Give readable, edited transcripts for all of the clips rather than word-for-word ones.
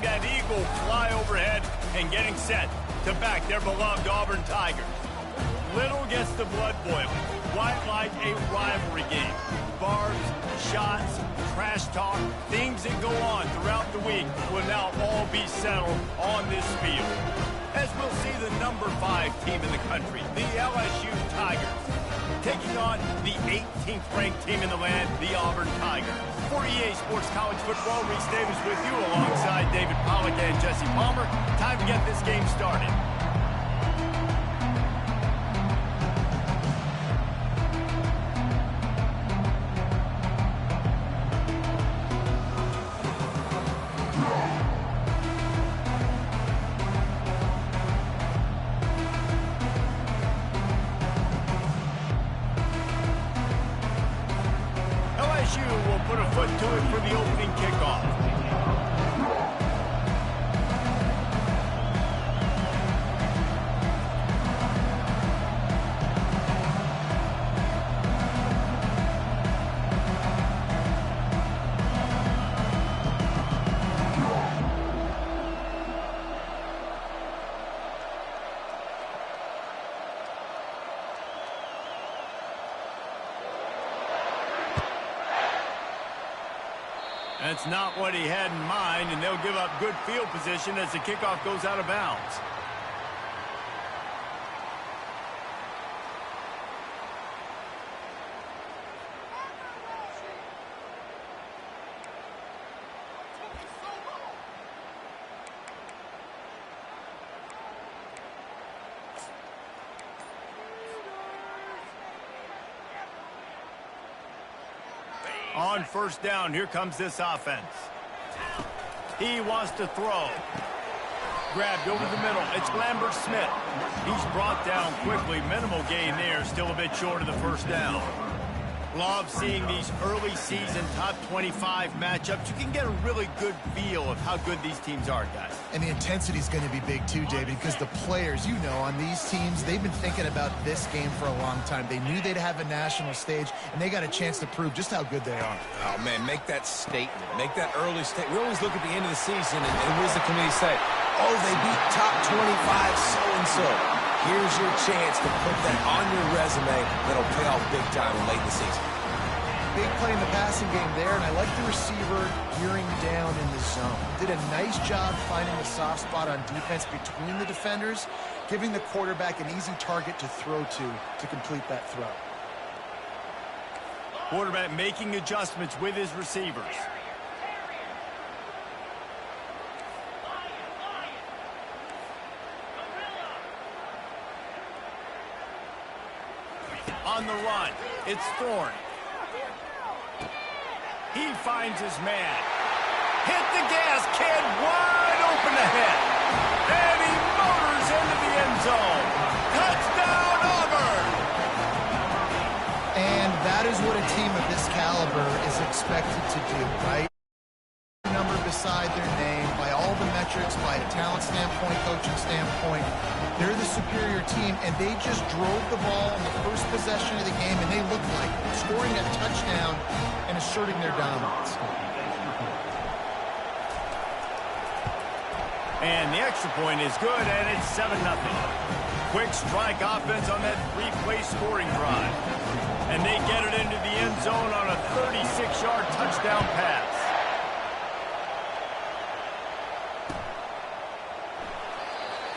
letting that eagle fly overhead and getting set to back their beloved Auburn Tigers. Little gets the blood boiling, quite like a rivalry game. Barbs, shots, trash talk, things that go on throughout the week will now all be settled on this field. As we'll see the number 5 team in the country, the LSU Tigers, taking on the 18th ranked team in the land, the Auburn Tigers. For EA Sports College Football, Reese Davis with you alongside David Pollack and Jesse Palmer. Time to get this game started. Will put a foot to it for the opening kickoff. That's not what he had in mind, and they'll give up good field position as the kickoff goes out of bounds. On first down, here comes this offense. He wants to throw. Grabbed over the middle. It's Lambert Smith. He's brought down quickly. Minimal gain there. Still a bit short of the first down. Love seeing these early season top 25 matchups. You can get a really good feel of how good these teams are, guys. And the intensity is going to be big too, David, because the players, you know, on these teams, they've been thinking about this game for a long time. They knew they'd have a national stage, and they got a chance to prove just how good they are. Oh, man, make that statement. Make that early statement. We always look at the end of the season, and what does the committee say? Oh, they beat top 25 so-and-so. Here's your chance to put that on your resume that'll pay off big time late in the season. Big play in the passing game there, and I like the receiver gearing down in the zone. Did a nice job finding the soft spot on defense between the defenders, giving the quarterback an easy target to throw to complete that throw. Quarterback making adjustments with his receivers. On the run, it's Thorne. He finds his man. Hit the gas, kid, wide open ahead. And he motors into the end zone. Touchdown, Auburn! And that is what a team of this caliber is expected to do, right? Number beside their name, by all the metrics, by a talent standpoint, coaching standpoint, they're the superior team, and they just drove the ball on the first possession of the game, and they looked like scoring a touchdown and asserting their dominance. And the extra point is good, and it's 7-0. Quick strike offense on that 3-play scoring drive. And they get it into the end zone on a 36-yard touchdown pass.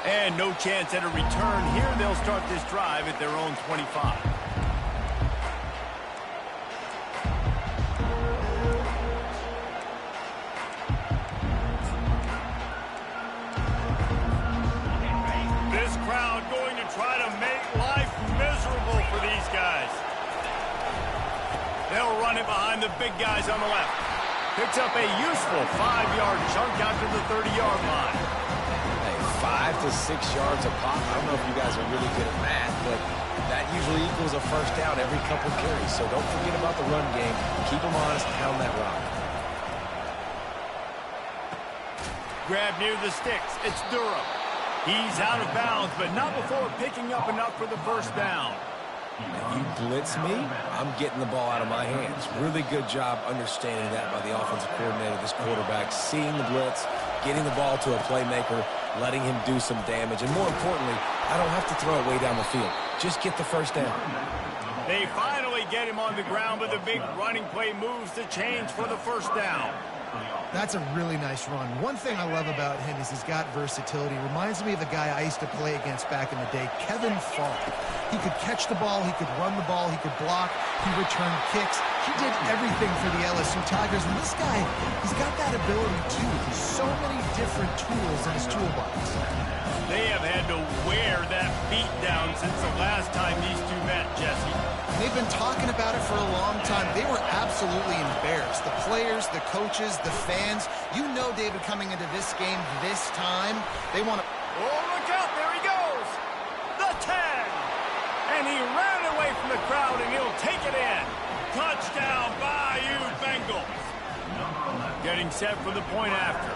And no chance at a return here. They'll start this drive at their own 25. This crowd going to try to make life miserable for these guys. They'll run it behind the big guys on the left. Picks up a useful 5-yard chunk out to the 30-yard line. 5 to 6 yards a pop. I don't know if you guys are really good at math, but that usually equals a first down every couple carries. So don't forget about the run game. Keep them honest, pound that rock. Grab near the sticks. It's Durham. He's out of bounds, but not before picking up enough for the first down. If you blitz me, I'm getting the ball out of my hands. Really good job understanding that by the offensive coordinator, this quarterback, seeing the blitz, getting the ball to a playmaker, letting him do some damage, and more importantly, I don't have to throw it way down the field. Just get the first down. They finally get him on the ground, but the big running play moves the chains for the first down. That's a really nice run. One thing I love about him is he's got versatility. Reminds me of a guy I used to play against back in the day, Kevin Falk. He could catch the ball, he could run the ball, he could block, he returned kicks. He did everything for the LSU Tigers, and this guy, he's got that ability too. There's so many different tools in his toolbox. They have had to wear that beat down since the last time these two met, Jesse. They've been talking about it for a long time. They were absolutely embarrassed. The players, the coaches, the fans. You know, David, coming into this game this time, they want to... Oh, look out. There he goes. The 10. And he ran away from the crowd, and he'll take it in. Touchdown, Bayou Bengals. Getting set for the point after.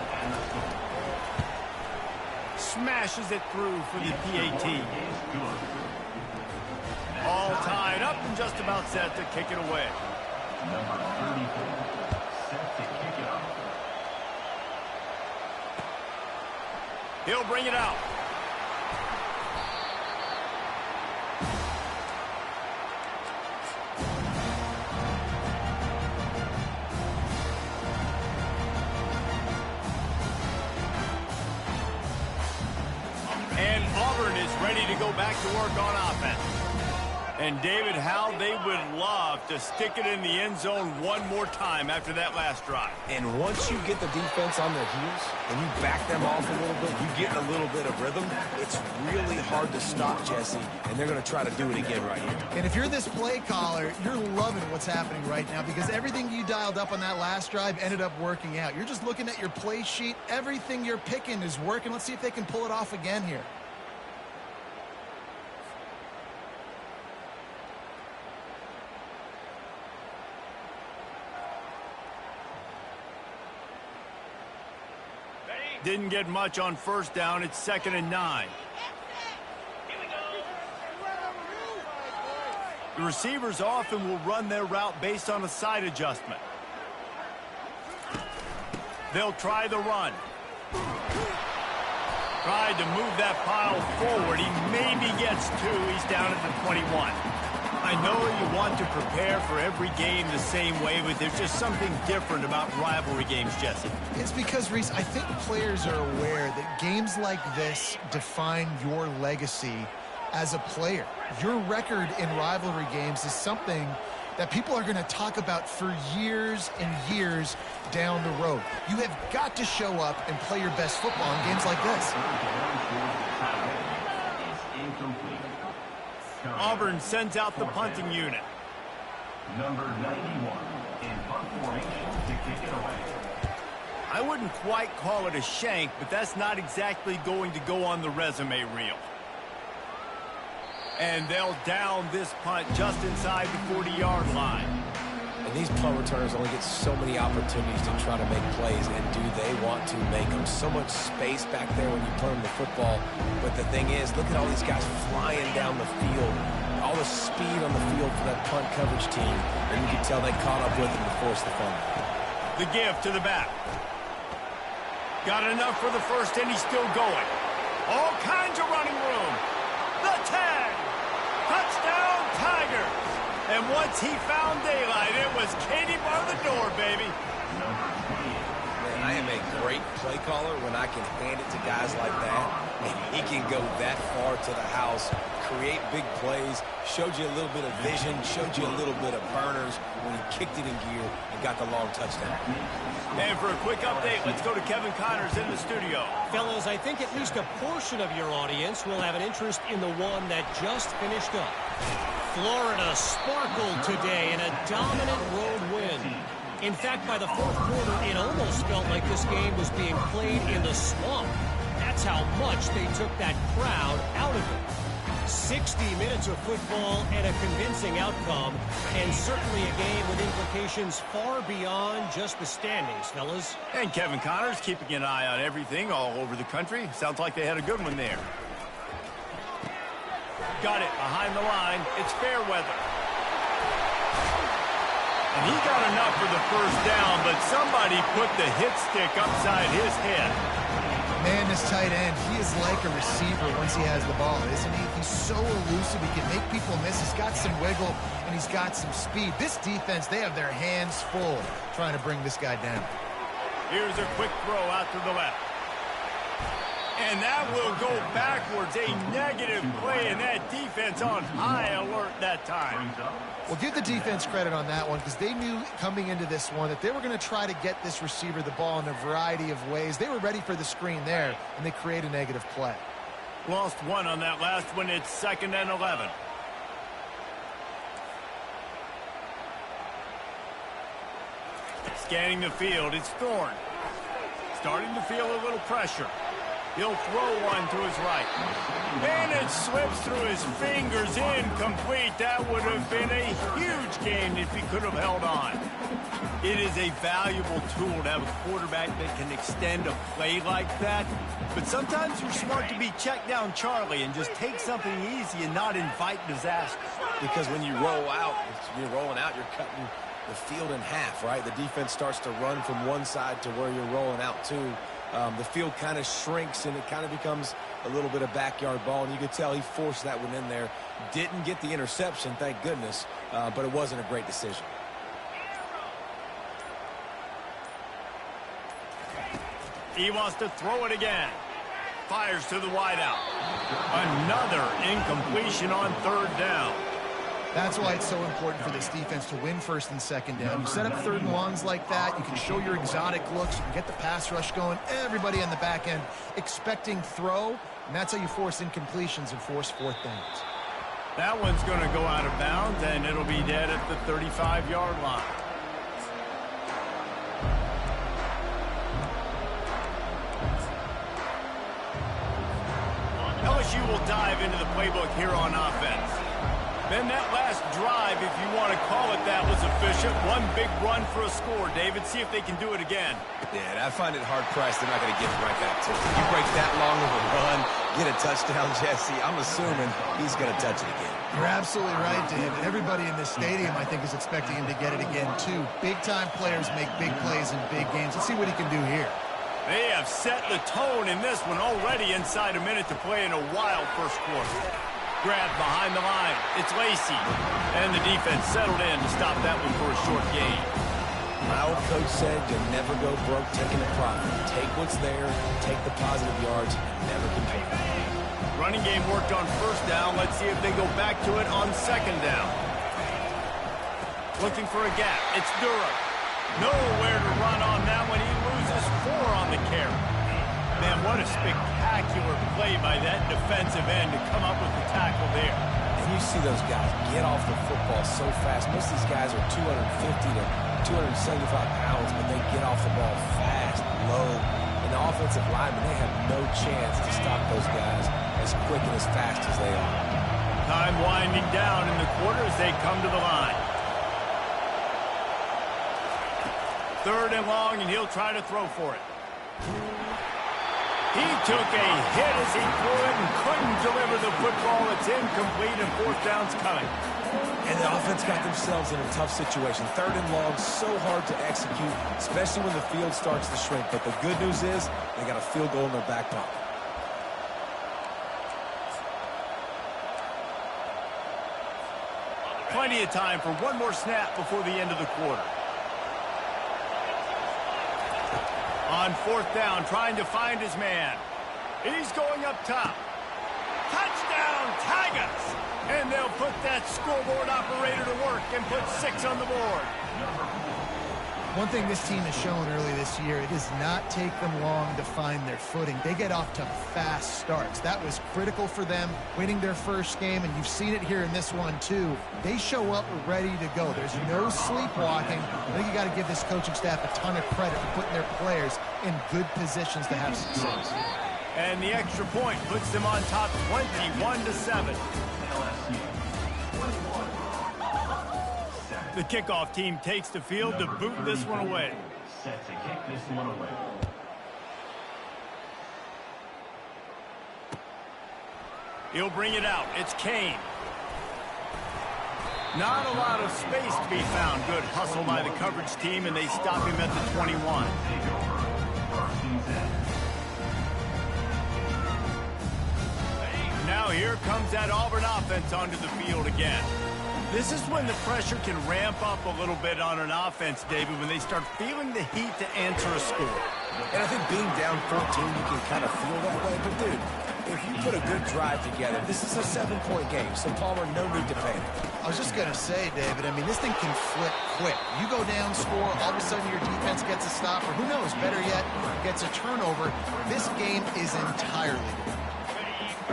Smashes it through for the PAT. All tied up and just about set to kick it away. Number 34, set to kick it off. He'll bring it out. And Auburn is ready to go back to work on offense. And, David, how they would love to stick it in the end zone one more time after that last drive. And once you get the defense on their heels, and you back them off a little bit, you get a little bit of rhythm, it's really hard to stop, Jesse, and they're going to try to do it again right here. And if you're this play caller, you're loving what's happening right now because everything you dialed up on that last drive ended up working out. You're just looking at your play sheet. Everything you're picking is working. Let's see if they can pull it off again here. Didn't get much on first down. It's 2nd and 9. The receivers often will run their route based on a side adjustment. They'll try the run. Tried to move that pile forward. He maybe gets 2. He's down at the 21. I know you want to prepare for every game the same way, but there's just something different about rivalry games, Jesse. It's because, Reese, I think players are aware that games like this define your legacy as a player. Your record in rivalry games is something that people are going to talk about for years and years down the road. You have got to show up and play your best football in games like this. Auburn sends out the punting unit. Number 91 in punt formation to kick it away. I wouldn't quite call it a shank, but that's not exactly going to go on the resume reel. And they'll down this punt just inside the 40-yard line. And these punt returners only get so many opportunities to try to make plays, and do they want to make them? So much space back there when you punt them the football. But the thing is, look at all these guys flying down the field. All the speed on the field for that punt coverage team. And you can tell they caught up with them to force the fumble. The give to the back. Got enough for the first, and he's still going. All kinds of running room. The 10. Touchdown, Tigers. And once he found daylight, it was Katie bar the door, baby. Man, I am a great play caller when I can hand it to guys like that. And he can go that far to the house, create big plays, showed you a little bit of vision, showed you a little bit of burners when he kicked it in gear and got the long touchdown. And for a quick update, let's go to Kevin Connors in the studio. Fellas, I think at least a portion of your audience will have an interest in the one that just finished up. Florida sparkled today in a dominant road win. In fact, by the fourth quarter, it almost felt like this game was being played in the swamp. That's how much they took that crowd out of it. 60 minutes of football and a convincing outcome, and certainly a game with implications far beyond just the standings, fellas. And Kevin Connors keeping an eye on everything all over the country. Sounds like they had a good one there. Got it behind the line. It's fair weather. And he got enough for the first down, but somebody put the hit stick upside his head. this tight end, he is like a receiver once he has the ball, isn't he? He's so elusive. He can make people miss. He's got some wiggle, and he's got some speed. This defense, they have their hands full trying to bring this guy down. Here's a quick throw out to the left. And that will go backwards. A negative play, and that defense on high alert that time. Well, give the defense credit on that one because they knew coming into this one that they were going to try to get this receiver the ball in a variety of ways. They were ready for the screen there, and they create a negative play. Lost one on that last one. It's 2nd and 11. Scanning the field, it's Thorne. Starting to feel a little pressure. He'll throw one to his right. And it slips through his fingers, incomplete. That would have been a huge gain if he could have held on. It is a valuable tool to have a quarterback that can extend a play like that. But sometimes you're smart to be check down Charlie and just take something easy and not invite disaster. Because when you roll out, you're rolling out, you're cutting the field in half, right? The defense starts to run from one side to where you're rolling out to. The field kind of shrinks, and it kind of becomes a little bit of backyard ball, and you could tell he forced that one in there. Didn't get the interception, thank goodness, but it wasn't a great decision. He wants to throw it again. Fires to the wideout. Another incompletion on 3rd down. That's why it's so important for this defense to win 1st and 2nd down. You set up 3rd and longs like that, you can show your exotic looks, you can get the pass rush going, everybody on the back end expecting throw, and that's how you force incompletions and force 4th downs. That one's going to go out of bounds, and it'll be dead at the 35-yard line. LSU will dive into the playbook here on offense. Then that last drive, if you want to call it that, was efficient. One big run for a score. David, see if they can do it again. Yeah, I find it hard-pressed they're not going to give it right back to him. You break that long of a run, get a touchdown, Jesse, I'm assuming he's going to touch it again. You're absolutely right, David. Everybody in this stadium, I think, is expecting him to get it again, too. Big-time players make big plays in big games. Let's see what he can do here. They have set the tone in this one already inside a minute to play in a wild first quarter. Grab behind the line. It's Lacey. And the defense settled in to stop that one for a short gain. My old coach said you never go broke taking a profit. Take what's there, take the positive yards, and never complain. Running game worked on 1st down. Let's see if they go back to it on 2nd down. Looking for a gap. It's Durham. Nowhere to run on that one. He loses 4 on the carry. Man, what a spectacular play by that defensive end to come up with the tackle there. And you see those guys get off the football so fast. Most of these guys are 250 to 275 pounds, but they get off the ball fast, low. And the offensive linemen, they have no chance to stop those guys as quick and as fast as they are. Time winding down in the quarter as they come to the line. 3rd and long, and he'll try to throw for it. He took a hit as he threw it and couldn't deliver the football. It's incomplete, and 4th down's coming. And the offense got themselves in a tough situation. 3rd and long, so hard to execute, especially when the field starts to shrink. But the good news is they got a field goal in their back pocket. Plenty of time for one more snap before the end of the quarter. On 4th down, trying to find his man. He's going up top. Touchdown, Tigers! And they'll put that scoreboard operator to work and put 6 on the board. One thing this team has shown early this year, it does not take them long to find their footing. They get off to fast starts. That was critical for them, winning their first game, and you've seen it here in this one, too. They show up ready to go. There's no sleepwalking. I think you got to give this coaching staff a ton of credit for putting their players in good positions to have success. And the extra point puts them on top 21-7. The kickoff team takes the field to boot this one away. Set to kick this one away. He'll bring it out. It's Kane. Not a lot of space to be found. Good hustle by the coverage team, and they stop him at the 21. here comes that Auburn offense onto the field again. This is when the pressure can ramp up a little bit on an offense, David, when they start feeling the heat to answer a score. And I think being down 14, you can kind of feel that way. But, dude, if you put a good drive together, this is a 7-point game, so Palmer, no need to panic. I was just going to say, David, I mean, this thing can flip quick. You go down, score, all of a sudden your defense gets a stop, or who knows, better yet, gets a turnover. This game is entirely different.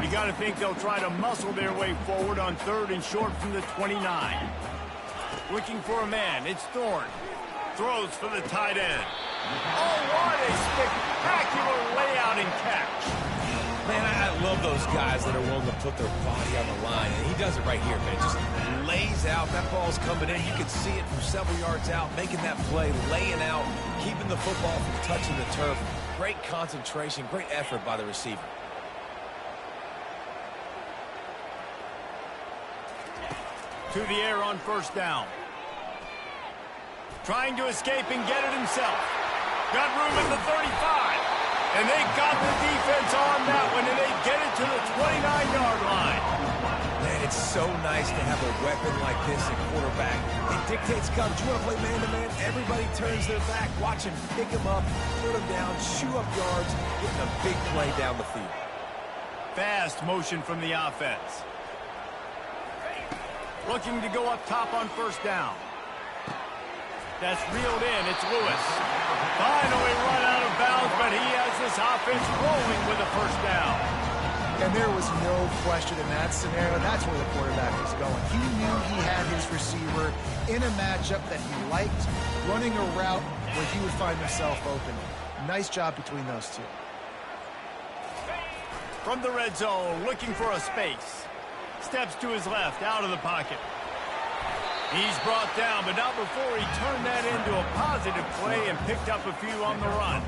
You got to think they'll try to muscle their way forward on 3rd and short from the 29. Looking for a man. It's Thorne. Throws for the tight end. Oh, what a spectacular layout and catch. Man, I love those guys that are willing to put their body on the line. And he does it right here, man. Just lays out. That ball's coming in. You can see it from several yards out, making that play, laying out, keeping the football from touching the turf. Great concentration, great effort by the receiver. To the air on 1st down. Trying to escape and get it himself. Got room at the 35. And they got the defense on that one, and they get it to the 29-yard line. Man, it's so nice to have a weapon like this at quarterback. It dictates coverage. You want to play man-to-man? Everybody turns their back. Watch him pick him up, put him down, chew up yards, getting a big play down the field. Fast motion from the offense. Looking to go up top on 1st down. That's reeled in. It's Lewis. Finally run out of bounds, but he has this offense rolling with a 1st down. And there was no question in that scenario. That's where the quarterback was going. He knew he had his receiver in a matchup that he liked, running a route where he would find himself open. Nice job between those two. From the red zone, looking for a space. Steps to his left, out of the pocket. He's brought down, but not before he turned that into a positive play and picked up a few on the run.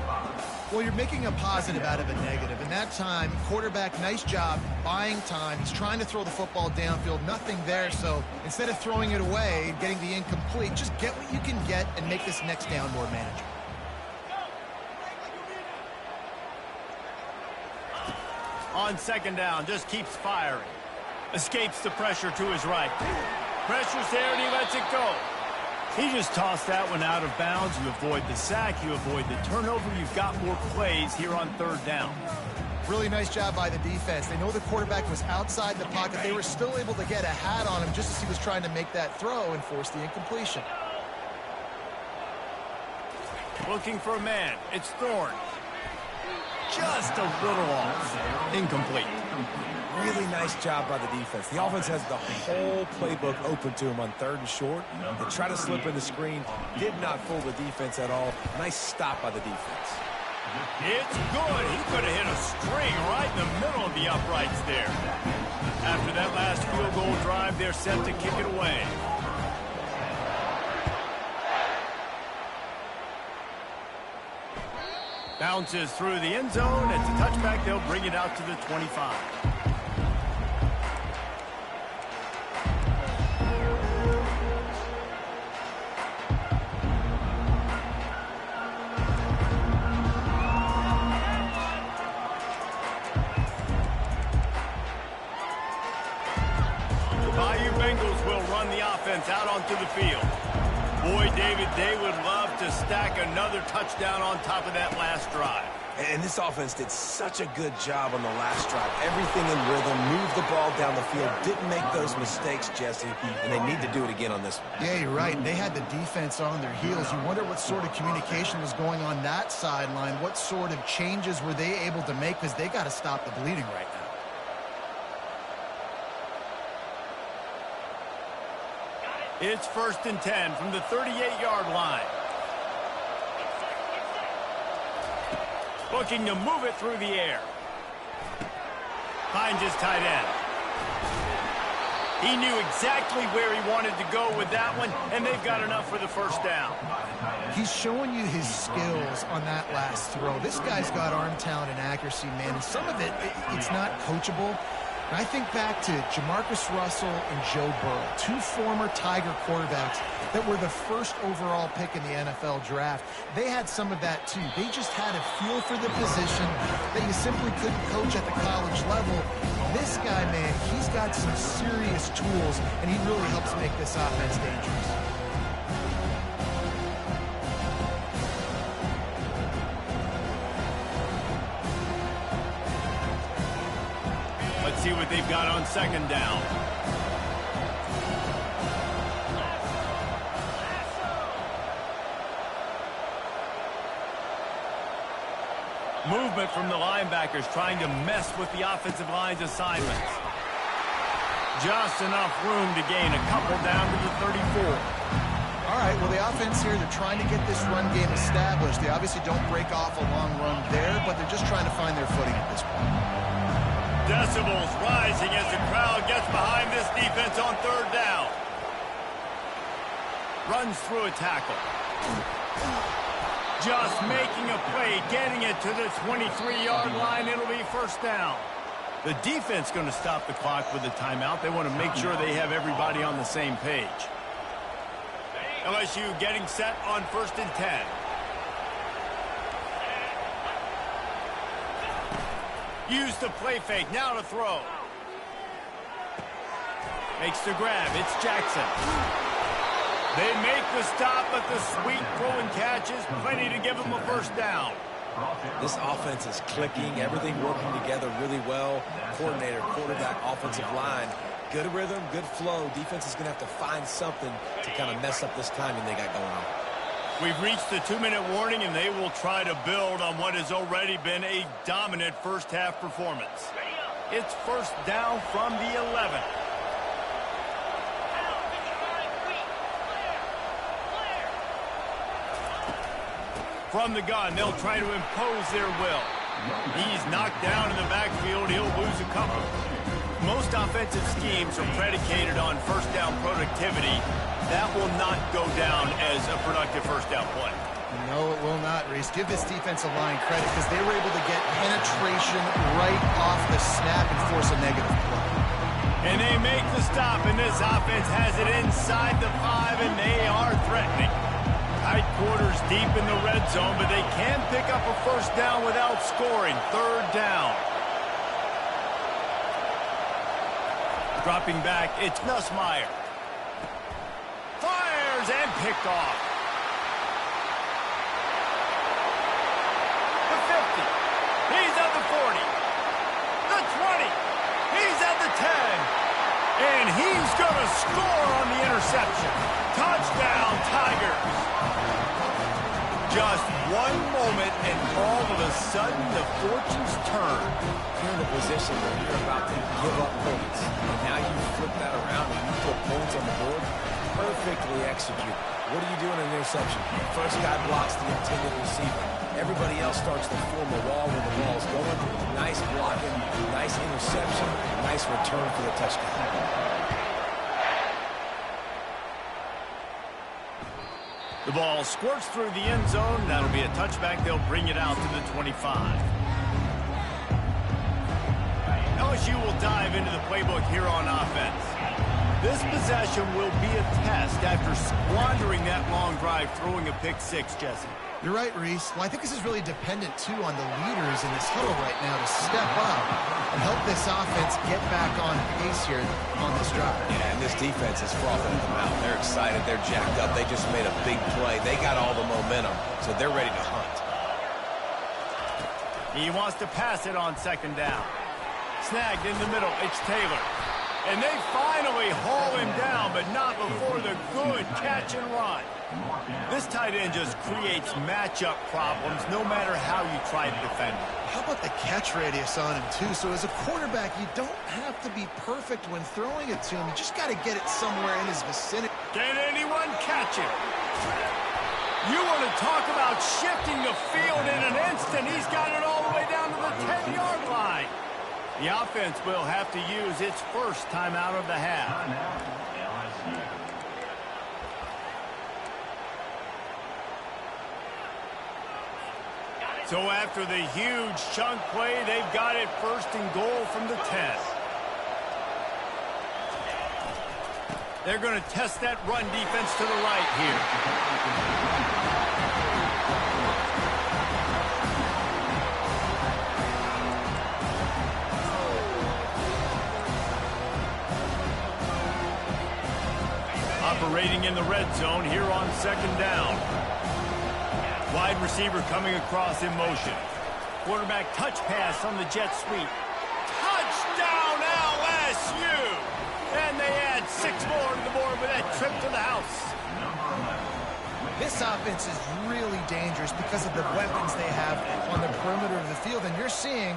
Well, you're making a positive out of a negative. And that time, quarterback, nice job, buying time. He's trying to throw the football downfield, nothing there. So instead of throwing it away and getting the incomplete, just get what you can get and make this next down more manageable. On 2nd down, just keeps firing. Escapes the pressure to his right. Pressure's there and he lets it go. He just tossed that one out of bounds. You avoid the sack, you avoid the turnover. You've got more plays here on 3rd down. Really nice job by the defense. They know the quarterback was outside the pocket. They were still able to get a hat on him just as he was trying to make that throw and force the incompletion. Looking for a man. It's Thorne. Just a little off. Incomplete. Really nice job by the defense. The offense has the whole playbook open to him on 3rd and short. They try to slip in the screen. Did not fool the defense at all. Nice stop by the defense. It's good. He could have hit a string right in the middle of the uprights there. After that last field goal drive, they're set to kick it away. Bounces through the end zone. It's a touchback. They'll bring it out to the 25. Out onto the field. Boy, David, they would love to stack another touchdown on top of that last drive. And this offense did such a good job on the last drive. Everything in rhythm, moved the ball down the field, didn't make those mistakes, Jesse, and they need to do it again on this one. Yeah, you're right. They had the defense on their heels. You wonder what sort of communication was going on that sideline. What sort of changes were they able to make, because they got to stop the bleeding right now. It's 1st and 10 from the 38-yard line. Looking to move it through the air. Finds his tight end. He knew exactly where he wanted to go with that one, and they've got enough for the 1st down. He's showing you his skills on that last throw. This guy's got arm talent and accuracy, man. And some of it, it's not coachable. And I think back to Jamarcus Russell and Joe Burrow, two former Tiger quarterbacks that were the first overall pick in the NFL draft. They had some of that too. They just had a feel for the position that you simply couldn't coach at the college level. This guy, man, he's got some serious tools, and he really helps make this offense dangerous. Let's see what they've got on second down. Movement from the linebackers trying to mess with the offensive line's assignments. Just enough room to gain a couple down to the 34. All right, well, the offense here, they're trying to get this run game established. They obviously don't break off a long run there, but they're just trying to find their footing at this point. Decibels rising as the crowd gets behind this defense on third down. Runs through a tackle. Just making a play, getting it to the 23-yard line. It'll be first down. The defense going to stop the clock with a timeout. They want to make sure they have everybody on the same page. LSU getting set on 1st and 10. Use the play fake. Now to throw. Makes the grab. It's Jackson. They make the stop, but the sweet throw and catch is plenty to give them a first down. This offense is clicking. Everything working together really well. Coordinator, quarterback, offensive line. Good rhythm, good flow. Defense is going to have to find something to kind of mess up this timing they got going on. We've reached the 2-minute warning, and they will try to build on what has already been a dominant first-half performance. It's first down from the 11. From the gun, they'll try to impose their will. He's knocked down in the backfield. He'll lose a couple. Most offensive schemes are predicated on first down productivity. That will not go down as a productive first down play. No, it will not, Reese. Give this defensive line credit because they were able to get penetration right off the snap and force a negative play. And they make the stop, and this offense has it inside the 5, and they are threatening. Tight quarters deep in the red zone, but they can pick up a first down without scoring. Third down. Dropping back, it's Nussmeier. Fires and picked off. The 50. He's at the 40. The 20. He's at the 10. And he's going to score on the interception. Touchdown, Tigers. Just one moment, and all of a sudden, the fortunes turn. You're in a position where you're about to give up points. And now you flip that around and you put points on the board. Perfectly executed. What do you do in an interception? First guy blocks the intended receiver. Everybody else starts to form a wall when the ball's going. Nice blocking, nice interception, nice return for the touchdown. The ball squirts through the end zone. That'll be a touchback. They'll bring it out to the 25. LSU will dive into the playbook here on offense. This possession will be a test after squandering that long drive, throwing a pick six, Jesse. You're right, Reese. Well, I think this is really dependent, too, on the leaders in this huddle right now to step up and help this offense get back on pace here on this drive. Yeah, and this defense is frothing at the mouth. They're excited. They're jacked up. They just made a big play. They got all the momentum, so they're ready to hunt. He wants to pass it on second down. Snagged in the middle. It's Taylor. And they finally haul him down, but not before the good catch and run. This tight end just creates matchup problems no matter how you try to defend him. How about the catch radius on him, too? So as a quarterback, you don't have to be perfect when throwing it to him. You just got to get it somewhere in his vicinity. Can anyone catch him? You want to talk about shifting the field in an instant. He's got it all the way down to the 10-yard line. The offense will have to use its first timeout of the half. So after the huge chunk play, they've got it first and goal from the 10. They're going to test that run defense to the right here. Operating in the red zone here on second down. Wide receiver coming across in motion. Quarterback touch pass on the jet sweep. Touchdown LSU! And they add 6 more to the board with that trip to the house. This offense is really dangerous because of the weapons they have on the perimeter of the field. And you're seeing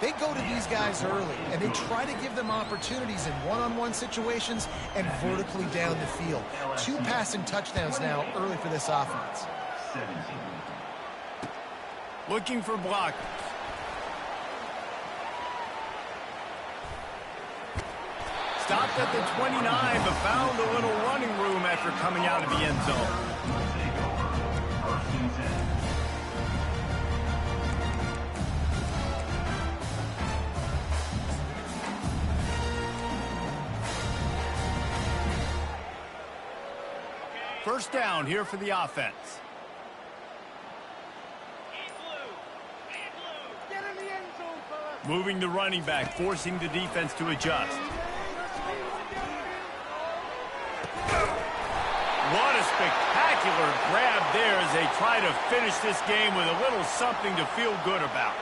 they go to these guys early, and they try to give them opportunities in one-on-one situations and vertically down the field. 2 passing touchdowns now early for this offense. Looking for blockers. Stopped at the 29, but found a little running room after coming out of the end zone. First down here for the offense. Moving the running back, forcing the defense to adjust. What a spectacular grab there as they try to finish this game with a little something to feel good about.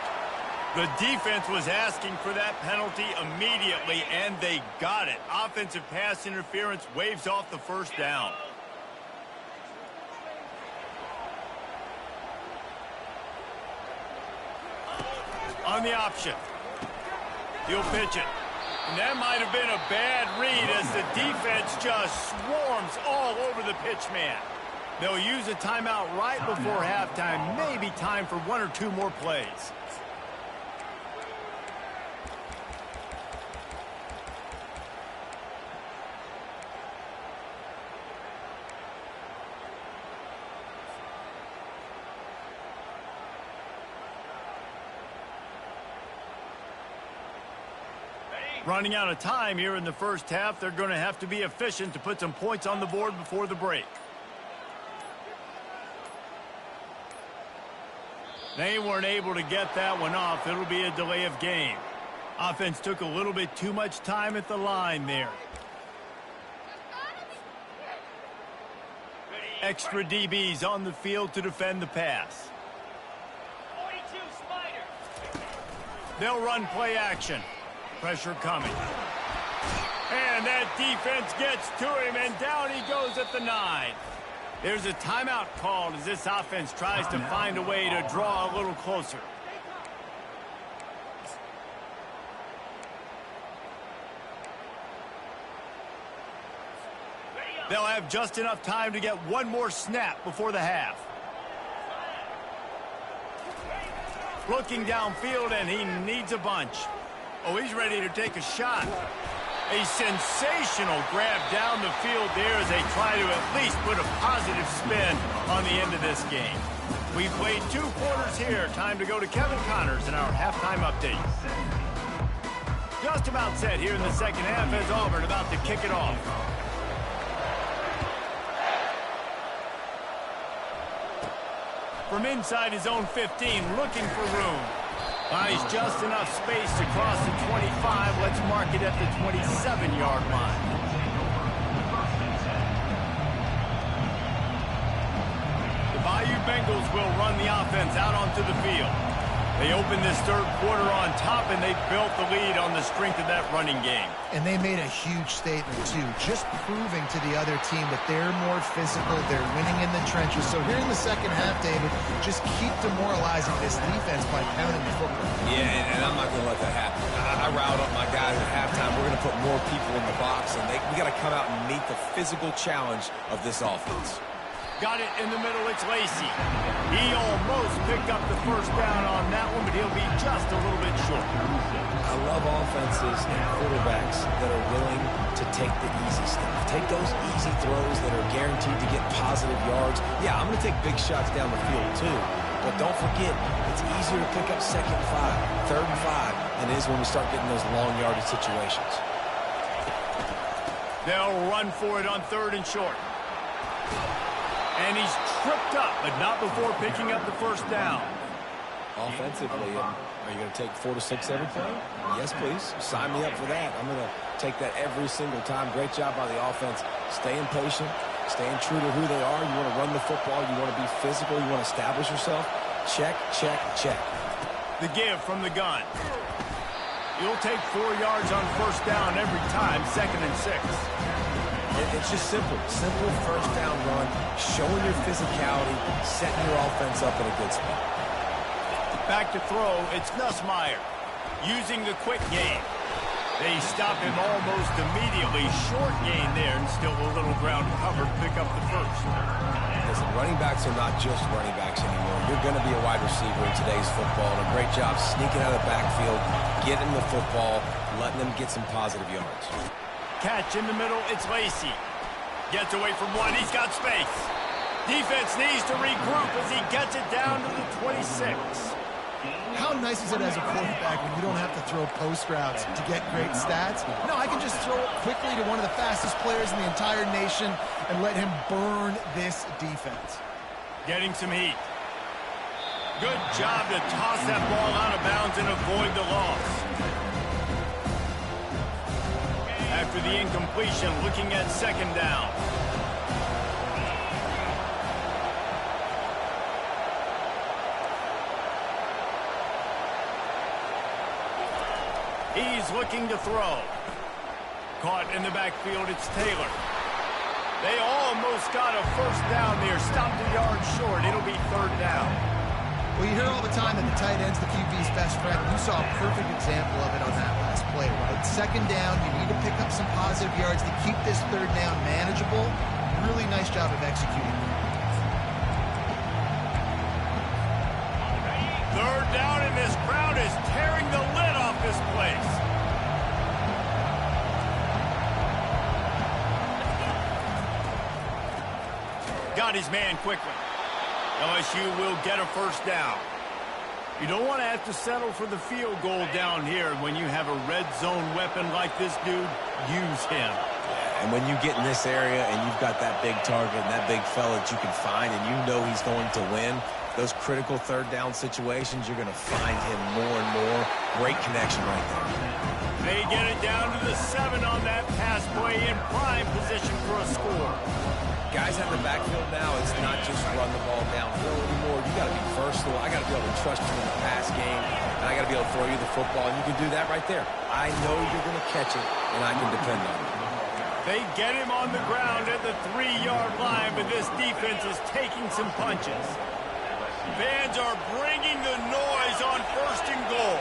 The defense was asking for that penalty immediately, and they got it. Offensive pass interference waves off the first down. On the option. He'll pitch it. And that might have been a bad read as the defense just swarms all over the pitch man. They'll use a timeout right before halftime. Maybe time for 1 or 2 more plays. Running out of time here in the first half. They're going to have to be efficient to put some points on the board before the break. They weren't able to get that one off. It'll be a delay of game. Offense took a little bit too much time at the line there. Extra DBs on the field to defend the pass. They'll run play action. Pressure coming. And that defense gets to him, and down he goes at the 9. There's a timeout called as this offense tries to find a way to draw a little closer. They'll have just enough time to get one more snap before the half. Looking downfield, and he needs a bunch. Oh, he's ready to take a shot. A sensational grab down the field there as they try to at least put a positive spin on the end of this game. We've played 2 quarters here. Time to go to Kevin Connors in our halftime update. Just about set here in the second half as Auburn about to kick it off. From inside his own 15, looking for room. Buys just enough space to cross the 25. Let's mark it at the 27-yard line. The Bayou Bengals will run the offense out onto the field. They opened this third quarter on top, and they built the lead on the strength of that running game. And they made a huge statement, too, just proving to the other team that they're more physical, they're winning in the trenches. So here in the second half, David, just keep demoralizing this defense by pounding the football. Yeah, and I'm not going to let that happen. I riled up my guys at halftime. We're going to put more people in the box, and we got to come out and meet the physical challenge of this offense. Got it in the middle, it's Lacey. He almost picked up the first down on that one, but he'll be just a little bit short. I love offenses and quarterbacks that are willing to take the easy stuff. Take those easy throws that are guaranteed to get positive yards. Yeah, I'm going to take big shots down the field too. But don't forget, it's easier to pick up 2nd and 5, 3rd and 5 than it is when we start getting those long yardage situations. They'll run for it on 3rd and short. And he's tripped up, but not before picking up the first down. Offensively, are you going to take 4 to 6 every play? Yes, please. Sign me up for that. I'm going to take that every single time. Great job by the offense. Staying patient, staying true to who they are. You want to run the football. You want to be physical. You want to establish yourself. Check, check, check. The give from the gun. You'll take 4 yards on 1st down every time, 2nd and 6. It's just simple. Simple first down run, showing your physicality, setting your offense up in a good spot. Back to throw, it's Nussmeier. Using the quick game. They stop him almost immediately. Short gain there, and still a little ground covered. Pick up the first. Listen, running backs are not just running backs anymore. You're going to be a wide receiver in today's football. And a great job sneaking out of the backfield, getting the football, letting them get some positive yards. Catch in the middle, it's Lacey. Gets away from one, he's got space. Defense needs to regroup as he gets it down to the 26. How nice is it as a quarterback when you don't have to throw post routes to get great stats? No, I can just throw it quickly to one of the fastest players in the entire nation and let him burn this defense. Getting some heat. Good job to toss that ball out of bounds and avoid the loss. After the incompletion, looking at 2nd down. He's looking to throw. Caught in the backfield, it's Taylor. They almost got a 1st down there. Stopped a yard short. It'll be 3rd down. Well, you hear all the time that the tight end's the QB's best friend. You saw a perfect example of it on that last play, right? 2nd down, you need to pick up some positive yards to keep this 3rd down manageable. Really nice job of executing. 3rd down, and this crowd is tearing the lid off this place. Got his man quickly. LSU will get a 1st down. You don't want to have to settle for the field goal down here. When you have a red zone weapon like this dude, use him. And when you get in this area and you've got that big target and that big fella that you can find and you know he's going to win, those critical 3rd down situations, you're going to find him more and more. Great connection right there. They get it down to the 7 on that pass play in prime position for a score. Guys out in the backfield now, it's not just run the ball downfield anymore. You got to be versatile. I got to be able to trust you in the pass game, and I got to be able to throw you the football, and you can do that right there. I know you're going to catch it, and I can depend on it. They get him on the ground at the 3-yard line, but this defense is taking some punches. Fans are bringing the noise on 1st and goal.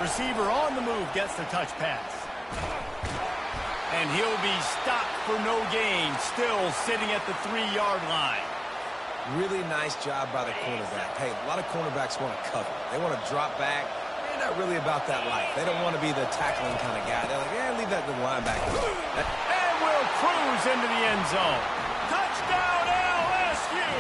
Receiver on the move gets the touch pass. And he'll be stopped for no gain, still sitting at the 3-yard line. Really nice job by the cornerback. Hey, a lot of cornerbacks want to cover. They want to drop back. They're not really about that life. They don't want to be the tackling kind of guy. They're like, yeah, leave that to the linebacker. And will cruise into the end zone. Touchdown, LSU!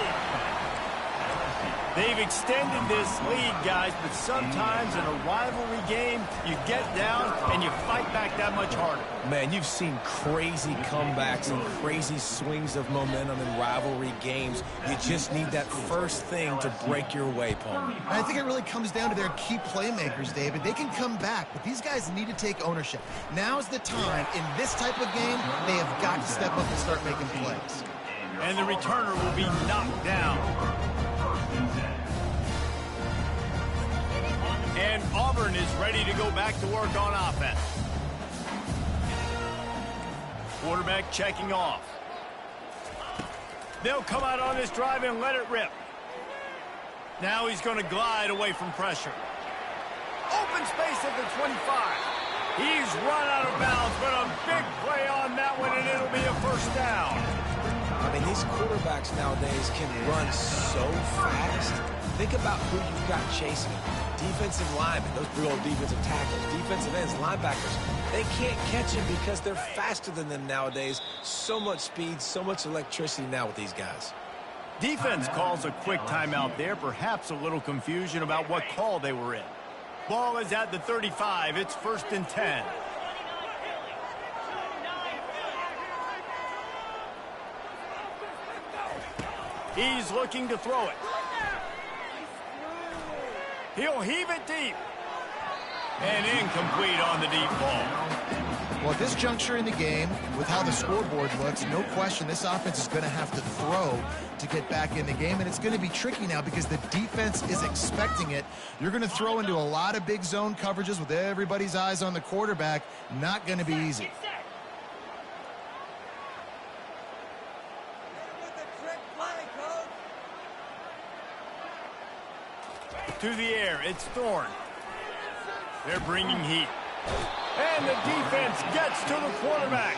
They've extended this lead, guys, but sometimes in a rivalry game, you get down and you fight back that much harder. Man, you've seen crazy comebacks and crazy swings of momentum in rivalry games. You just need that first thing to break your way, Paul. And I think it really comes down to their key playmakers, David. They can come back, but these guys need to take ownership. Now's the time. In this type of game, they have got to step up and start making plays. And the returner will be knocked down. And Auburn is ready to go back to work on offense. Quarterback checking off. They'll come out on this drive and let it rip. Now he's going to glide away from pressure. Open space at the 25. He's run out of bounds, but a big play on that one, and it'll be a 1st down. I mean, these quarterbacks nowadays can run so fast. Think about who you've got chasing them. Defensive linemen, those big old defensive tackles, defensive ends, linebackers. They can't catch him because they're faster than them nowadays. So much speed, so much electricity now with these guys. Defense calls a quick timeout there. Perhaps a little confusion about what call they were in. Ball is at the 35. It's 1st and 10. He's looking to throw it. He'll heave it deep. And incomplete on the deep ball. Well, at this juncture in the game, with how the scoreboard looks, no question this offense is going to have to throw to get back in the game, and it's going to be tricky now because the defense is expecting it. You're going to throw into a lot of big zone coverages with everybody's eyes on the quarterback. Not going to be easy. To the air, it's Thorne. They're bringing heat. And the defense gets to the quarterback.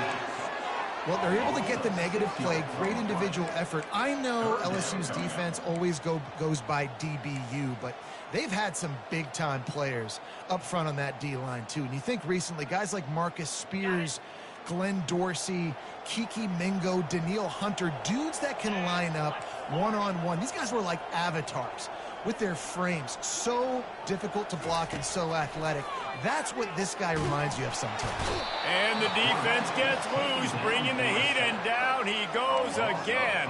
Well, they're able to get the negative play, great individual effort. I know LSU's defense always goes by DBU, but they've had some big-time players up front on that D-line, too. And you think recently, guys like Marcus Spears, Glenn Dorsey, Kiki Mingo, Daniil Hunter, dudes that can line up one-on-one. These guys were like avatars with their frames. So difficult to block and so athletic. That's what this guy reminds you of sometimes. And the defense gets loose, bringing the heat, and down he goes again.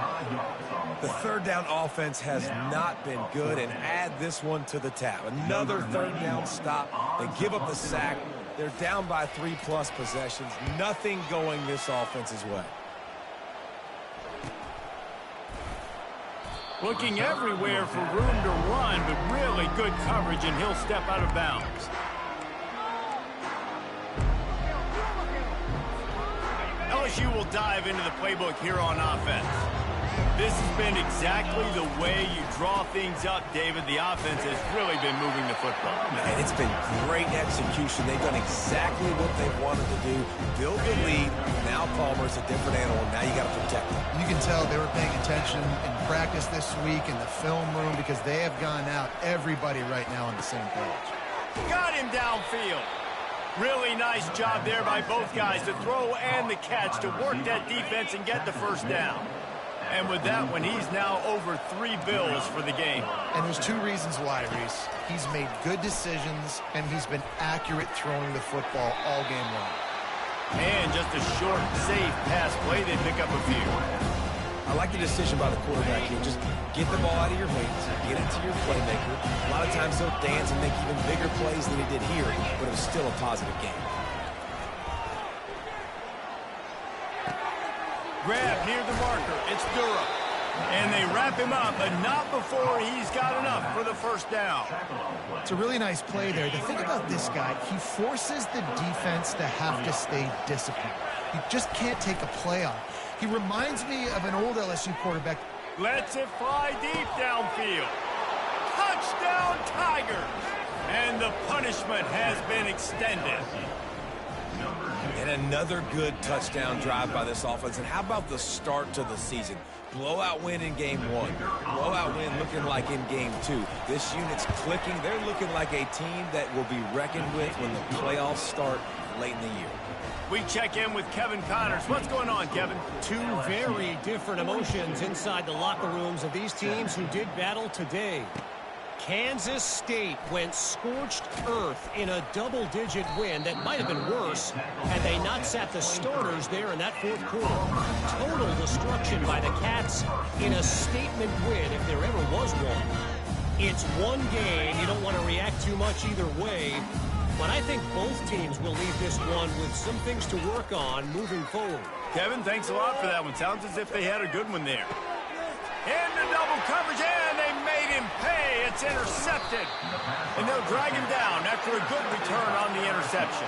The third down offense has not been good, and add this one to the tab. Another third down stop. They give up the sack. They're down by 3+ possessions. Nothing going this offense's way. Looking everywhere for room to run, but really good coverage, and he'll step out of bounds. LSU will dive into the playbook here on offense. This has been exactly the way you draw things up, David. The offense has really been moving the football. Man, it's been great execution. They've done exactly what they wanted to do. Build the lead. Now Palmer's a different animal. Now you got to protect him. You can tell they were paying attention in practice this week in the film room because they have gone out, everybody right now on the same page. Got him downfield. Really nice job there by both guys, the throw and the catch, to work that defense and get the first down. And with that one, he's now over 3 bills for the game. And there's 2 reasons why, Reese. He's made good decisions, and he's been accurate throwing the football all game long. And just a short, safe pass play, they pick up a few. I like the decision by the quarterback here. Just get the ball out of your hands, get it to your playmaker. A lot of times he'll dance and make even bigger plays than he did here, but it was still a positive game. Grab near the marker. It's Durham. And they wrap him up, but not before he's got enough for the first down. It's a really nice play there. The thing about this guy, he forces the defense to have to stay disciplined. He just can't take a play off. He reminds me of an old LSU quarterback. Lets it fly deep downfield. Touchdown, Tigers! And the punishment has been extended. And another good touchdown drive by this offense. And how about the start to the season? Blowout win in game 1. Blowout win looking like in game 2. This unit's clicking. They're looking like a team that will be reckoned with when the playoffs start late in the year. We check in with Kevin Connors. What's going on, Kevin? 2 very different emotions inside the locker rooms of these teams who did battle today. Kansas State went scorched earth in a double-digit win that might have been worse had they not sat the starters there in that 4th quarter. Total destruction by the Cats in a statement win if there ever was one. It's one game. You don't want to react too much either way. But I think both teams will leave this one with some things to work on moving forward. Kevin, thanks a lot for that one. Sounds as if they had a good one there. Into double coverage, and they made him pay. It's intercepted. And they'll drag him down after a good return on the interception.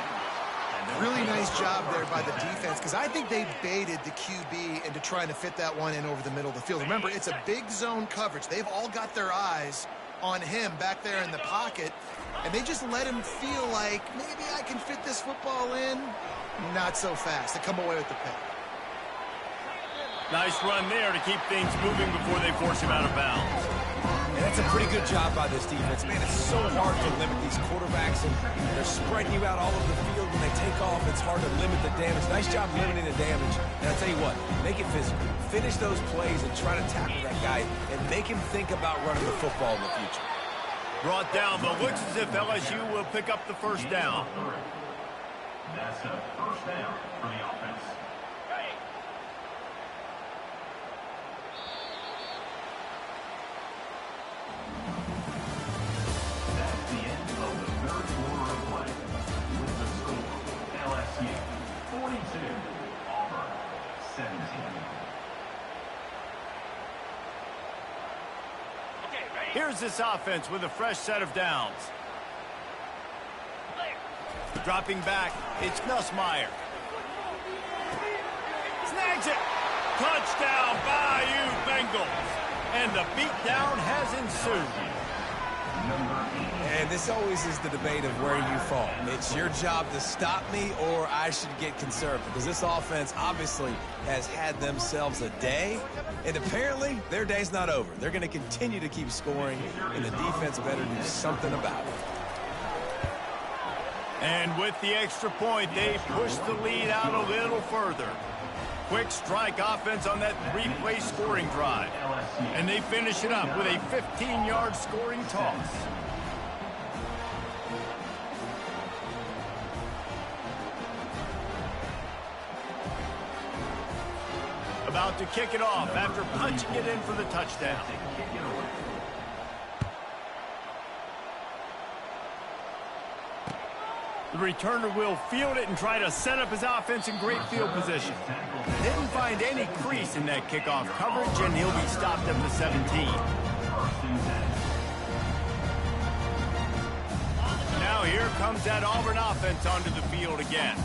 Really nice job there by the defense because I think they baited the QB into trying to fit that one in over the middle of the field. Remember, it's a big zone coverage. They've all got their eyes on him back there in the pocket, and they just let him feel like maybe I can fit this football in. Not so fast. They come away with the pick. Nice run there to keep things moving before they force him out of bounds. And that's a pretty good job by this defense. Man, it's so hard to limit these quarterbacks, and they're spreading you out all over the field. When they take off, it's hard to limit the damage. Nice job limiting the damage. And I'll tell you what, make it physical. Finish those plays and try to tackle that guy and make him think about running the football in the future. Brought down, but looks as if LSU will pick up the first down. That's a first down for the offense. Here's this offense with a fresh set of downs. Dropping back, it's Nussmeier. Snags it. Touchdown, Bayou Bengals. And the beatdown has ensued. And this always is the debate of where you fall. It's your job to stop me, or I should get conservative, because this offense obviously has had themselves a day, and apparently their day's not over. They're going to continue to keep scoring, and the defense better do something about it. And with the extra point, they push the lead out a little further. Quick strike offense on that three-play scoring drive. And they finish it up with a 15-yard scoring toss. About to kick it off after punching it in for the touchdown. The returner will field it and try to set up his offense in great field position. Didn't find any crease in that kickoff coverage, and he'll be stopped at the 17. Now here comes that Auburn offense onto the field again.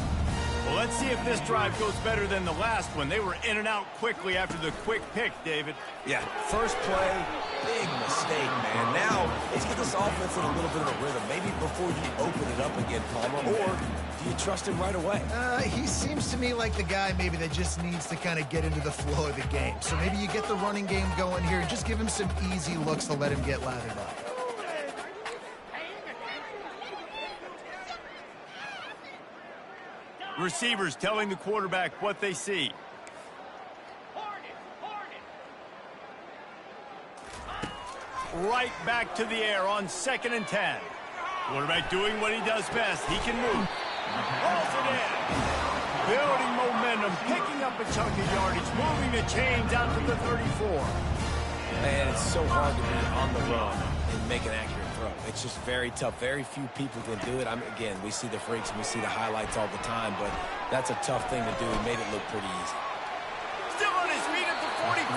Well, let's see if this drive goes better than the last one. They were in and out quickly after the quick pick, David. Yeah, first play, big mistake, man. Now, let's get this offense in a little bit of a rhythm. Maybe before you open it up again, Palmer, or do you trust him right away? He seems to me like the guy maybe that just needs to kind of get into the flow of the game. So maybe you get the running game going here and just give him some easy looks to let him get lathered up. Receivers telling the quarterback what they see. Right back to the air on 2nd and 10. Quarterback doing what he does best. He can move. Rolls it in. Building momentum, picking up a chunk of yardage, moving the chains out to the 34. Man, it's so hard to be on the run and make an accurate throw. It's just very tough. Very few people can do it. Again, we see the freaks and we see the highlights all the time, but that's a tough thing to do. He made it look pretty easy. Still on his feet at the 45.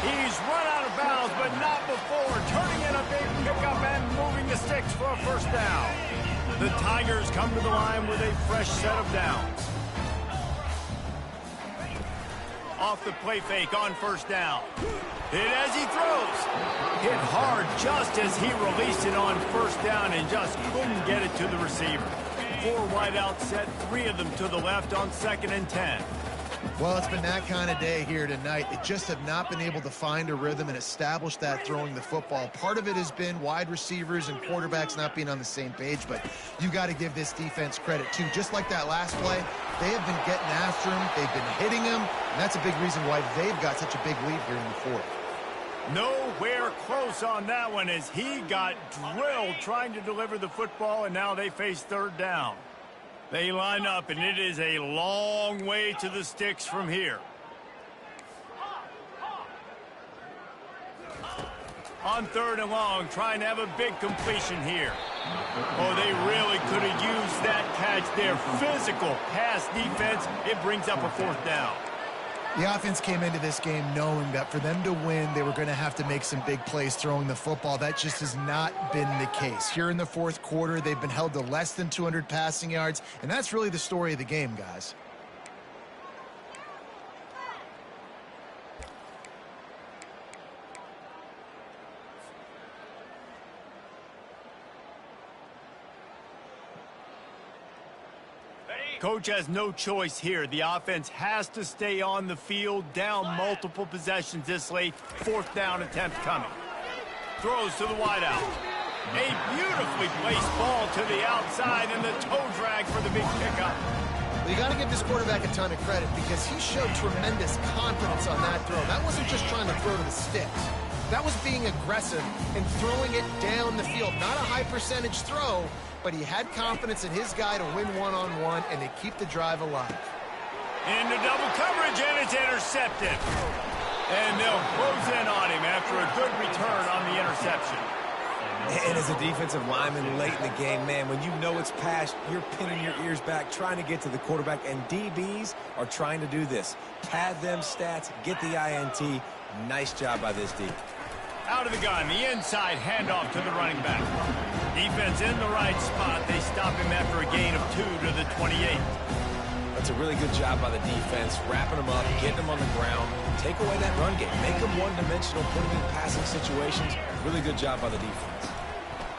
He's run out of bounds, but not before. Turning in a big pickup and moving the sticks for a first down. The Tigers come to the line with a fresh set of downs. Off the play fake on first down. Hit as he throws. Hit hard just as he released it on first down and just couldn't get it to the receiver. 4 wide out set, 3 of them to the left on 2nd and 10. Well, it's been that kind of day here tonight. They just have not been able to find a rhythm and establish that throwing the football. Part of it has been wide receivers and quarterbacks not being on the same page, but you've got to give this defense credit, too. Just like that last play, they have been getting after him. They've been hitting him, and that's a big reason why they've got such a big lead here in the fourth. Nowhere close on that one as he got drilled trying to deliver the football, and now they face 3rd down. They line up, and it is a long way to the sticks from here. On 3rd and long, trying to have a big completion here. Oh, they really could have used that catch there. Physical pass defense. It brings up a 4th down. The offense came into this game knowing that for them to win, they were going to have to make some big plays throwing the football. That just has not been the case. Here in the 4th quarter, they've been held to less than 200 passing yards, and that's really the story of the game, guys. Coach has no choice here. The offense has to stay on the field, down multiple possessions this late. 4th down attempt coming. Throws to the wideout. A beautifully placed ball to the outside and the toe drag for the big pickup. Well, you got to give this quarterback a ton of credit because he showed tremendous confidence on that throw. That wasn't just trying to throw to the sticks. That was being aggressive and throwing it down the field. Not a high percentage throw, but he had confidence in his guy to win one-on-one and to keep the drive alive. Into double coverage, and it's intercepted. And they'll close in on him after a good return on the interception. And as a defensive lineman late in the game, man, when you know it's passed, you're pinning your ears back, trying to get to the quarterback, and DBs are trying to do this. Pad them stats, get the INT. Nice job by this D. Out of the gun, the inside handoff to the running back. Defense in the right spot. They stop him after a gain of 2 to the 28. That's a really good job by the defense, wrapping them up, getting them on the ground, take away that run game, make them one-dimensional, put them in passing situations. Really good job by the defense.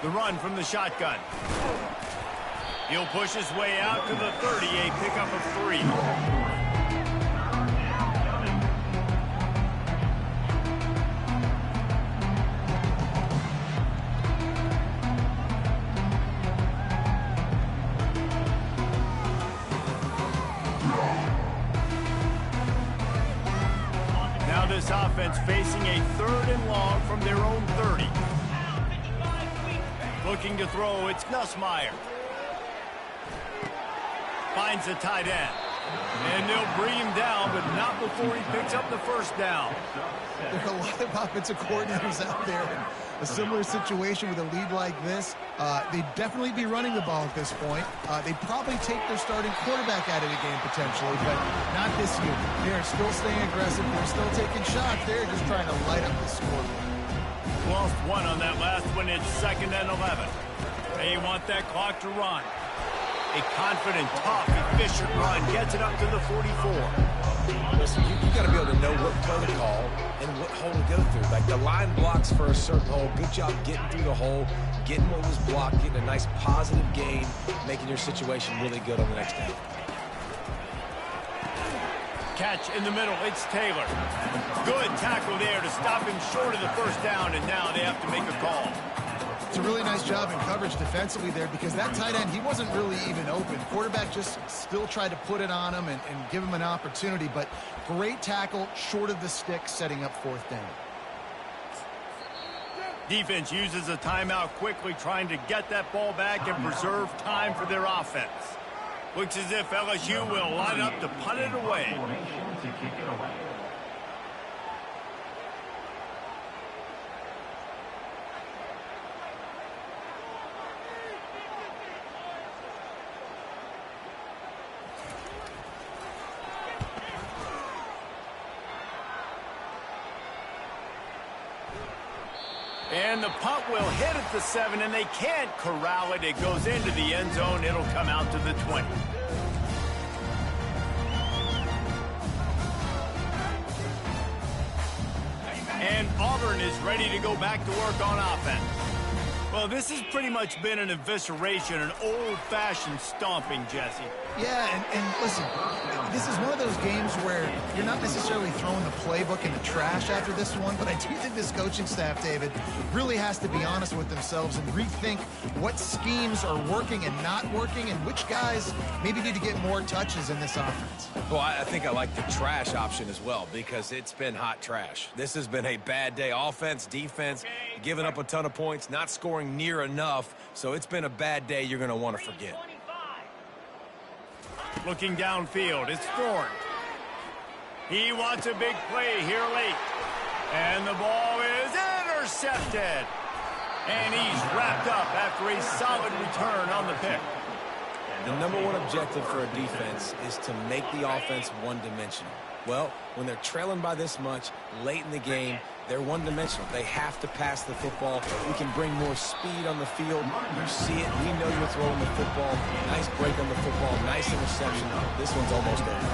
The run from the shotgun. He'll push his way out to the 30, a pickup of 3. Now this offense facing a 3rd and long from their own 30. Looking to throw, it's Nussmeier. Finds the tight end. And they'll bring him down, but not before he picks up the first down. There are a lot of offensive coordinators out there in a similar situation with a lead like this. They'd definitely be running the ball at this point. They'd probably take their starting quarterback out of the game potentially, but not this year. They're still staying aggressive. They're still taking shots. They're just trying to light up the scoreboard. Lost 1 on that last one. It's 2nd and 11. They want that clock to run. A confident, tough, efficient run gets it up to the 44. Listen, you got to be able to know what play to call and what hole to go through. Like the line blocks for a certain hole. Good job getting through the hole, getting what was blocked, getting a nice positive gain, making your situation really good on the next down. Catch in the middle. It's Taylor. Good tackle there to stop him short of the first down, and now they have to make a call. It's a really nice job in coverage defensively there because that tight end, he wasn't really even open. Quarterback just still tried to put it on him and give him an opportunity, but great tackle short of the stick, setting up 4th down. Defense uses a timeout quickly, trying to get that ball back and preserve time for their offense. Looks as if LSU will line up to punt it away. And the punt will hit at the 7, and they can't corral it. It goes into the end zone. It'll come out to the 20. And Auburn is ready to go back to work on offense. Well, this has pretty much been an evisceration, an old-fashioned stomping, Jesse. Yeah, and listen, this is one of those games where you're not necessarily throwing the playbook in the trash after this one, but I do think this coaching staff, David, really has to be honest with themselves and rethink what schemes are working and not working and which guys maybe need to get more touches in this offense. Well, I think I like the trash option as well because it's been hot trash. This has been a bad day. Offense, defense, giving up a ton of points, not scoring near enough, so it's been a bad day you're going to want to forget. Looking downfield, it's Thorne. He wants a big play here late. And the ball is intercepted. And he's wrapped up after a solid return on the pick. The #1 objective for a defense is to make the offense one-dimensional. Well, when they're trailing by this much late in the game, they're one-dimensional. They have to pass the football. We can bring more speed on the field. You see it. We know you're throwing the football. Nice break on the football. Nice interception. This one's almost over.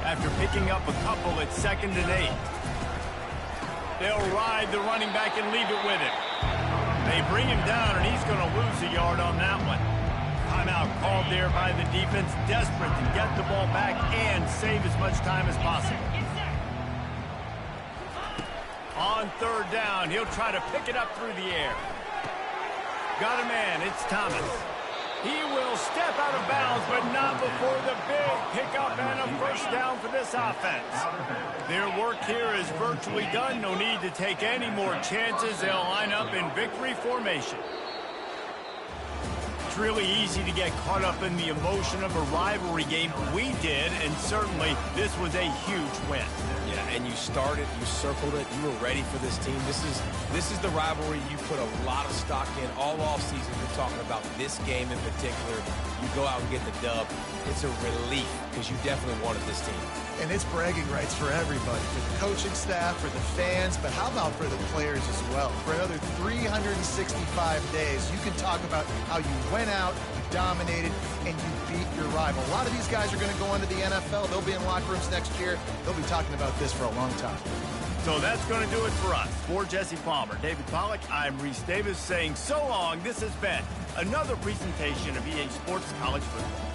After picking up a couple, it's 2nd and 8. They'll ride the running back and leave it with him. They bring him down, and he's going to lose a yard on that one. Timeout called there by the defense, desperate to get the ball back and save as much time as possible. On 3rd down, he'll try to pick it up through the air. Got a man, it's Thomas. He will step out of bounds, but not before the big pickup and a first down for this offense. Their work here is virtually done. No need to take any more chances. They'll line up in victory formation. It's really easy to get caught up in the emotion of a rivalry game. We did, and certainly this was a huge win. Yeah, and you started, you circled it, you were ready for this team. This is the rivalry you put a lot of stock in all offseason. You're talking about this game in particular. You go out and get the dub. It's a relief because you definitely wanted this team. And it's bragging rights for everybody, for the coaching staff, for the fans, but how about for the players as well? For another 365 days, you can talk about how you went out, you dominated, and you beat your rival. A lot of these guys are going to go into the NFL. They'll be in locker rooms next year. They'll be talking about this for a long time. So that's going to do it for us. For Jesse Palmer, David Pollack, I'm Reese Davis saying so long. This has been another presentation of EA Sports College Football.